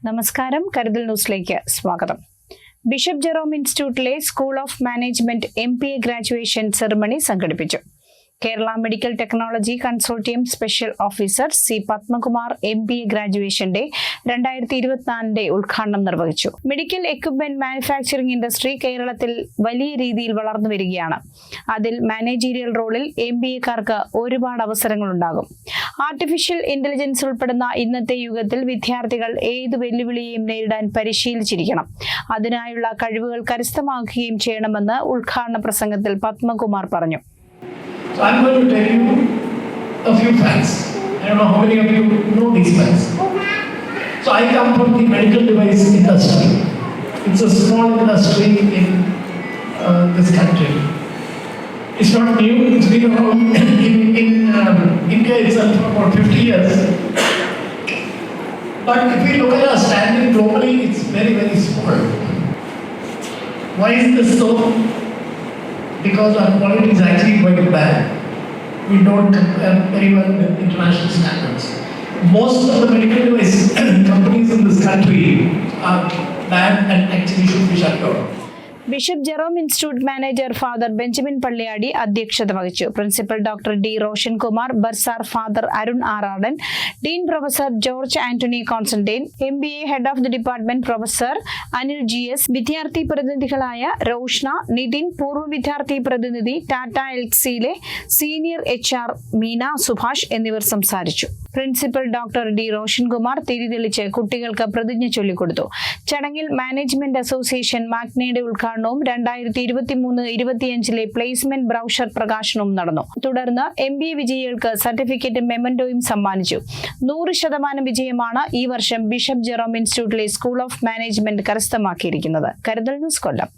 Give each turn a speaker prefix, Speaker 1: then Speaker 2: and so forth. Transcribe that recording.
Speaker 1: നമസ്കാരം, കരുതൽ ന്യൂസിലേക്ക് സ്വാഗതം. ബിഷപ്പ് ജെറോം ഇൻസ്റ്റിറ്റ്യൂട്ടിലെ school of management MPA graduation ceremony സംഘടിപ്പിച്ചു. Kerala medical technology consortium special officer C Padmakumar MPA ഗ്രാജുവേഷന്റെ 2024 ഉദ്ഘാടനം നിർവഹിച്ചു. മെഡിക്കൽ എക്യുപ്മെന്റ് മാനുഫാക്ചറിംഗ് ഇൻഡസ്ട്രി കേരളത്തിൽ വലിയ രീതിയിൽ വളർന്നു വരികയാണ്. അതിൽ മാനേജീരിയൽ റോളിൽ MBAക്കാർക്ക് ഒരുപാട് അവസരങ്ങളുണ്ടാകും. ആർട്ടിഫിഷ്യൽ ഇന്റലിജൻസ് ഉൾപ്പെടുന്ന ഇന്നത്തെ യുഗത്തിൽ വിദ്യാർത്ഥികൾ ഏത് വെല്ലുവിളിയെയും നേരിടാൻ പരിശീലിച്ചിരിക്കണം. അതിനായുള്ള കഴിവുകൾ കരസ്ഥമാക്കുകയും ചെയ്യണമെന്ന് ഉദ്ഘാടന പ്രസംഗത്തിൽ പത്മകുമാർ പറഞ്ഞു.
Speaker 2: So I'm going to tell you a few facts. I don't know how many of you know these facts. So I come from the medical device industry. It's a small industry in this country. It's not new. It's been around in India itself for about 50 years. But if we look at our standing globally, it's very, very small. Why is this so? Because our quality is actually quite bad. We don't compare very well with international standards. Most of the medical device companies in this country are bad and actually should be shut down.
Speaker 1: Bishop Jerome institute manager father Benjamin Palliyadi അധ്യക്ഷത വഹിച്ചു. Principal doctor D. Roshan Kumar, bursar father Arun Aradan, dean professor George Antony Constantine, MBA head of the department professor Anil GS, വിദ്യാർത്ഥി പ്രതിനിധികളായ റോഷ്ന, നിതിൻ, പൂർവ്വ വിദ്യാർത്ഥി പ്രതിനിധി, ടാറ്റ എൽക്സിയിലെ senior HR Meena Subhash എന്നിവർ സംസാരിച്ചു. Principal doctor D. Roshan Kumar തിരിതെളിച്ച് കുട്ടികൾക്ക് പ്രതിജ്ഞ ചൊല്ലിക്കൊടുത്തു. ചടങ്ങിൽ മാനേജ്മെന്റ് അസോസിയേഷൻ മാഗ്നയുടെ ഉദ്ഘാടനവും 2023-25 പ്ലേസ്മെന്റ് ബ്രൗഷർ പ്രകാശനവും നടന്നു. തുടർന്ന് MBA വിജയികൾക്ക് സർട്ടിഫിക്കറ്റും മെമന്റോയും സമ്മാനിച്ചു. 100% വിജയമാണ് ഈ വർഷം ബിഷപ്പ് ജെറോം ഇൻസ്റ്റിറ്റ്യൂട്ടിലെ സ്കൂൾ ഓഫ് മാനേജ്മെന്റ് കരസ്ഥമാക്കിയിരിക്കുന്നത്. കരുതൽ ന്യൂസ്, കൊല്ലം.